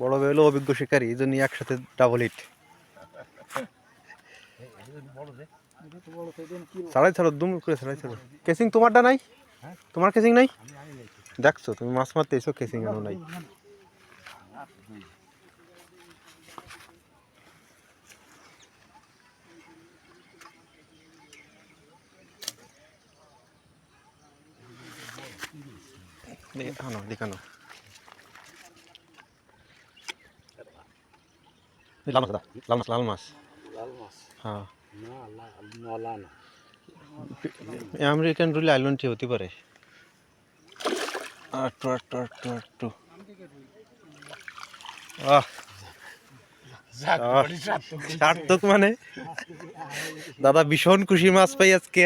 বড় ভাই হলো অভিজ্ঞ শিকারী, এই জন্য একসাথে ডাবল হিট। ছাড়াই ছাড়ো, দুম করে ছাড়াই ছাড়ো। কেসিং তোমারটা নাই? তোমার কেসিং নাই? দেখছো তুমি মাছ মারতে এসো, কেসিং আনো নাই। দেখানো দেখানো লাল মাছ, লাল মাছ, লাল মাছ। হ্যাঁ, আমেরিকান রুল আইল্যান্ডটি হতে পারে। সার্থক মানে দাদা ভীষণ খুশি মাছ পাই আজকে।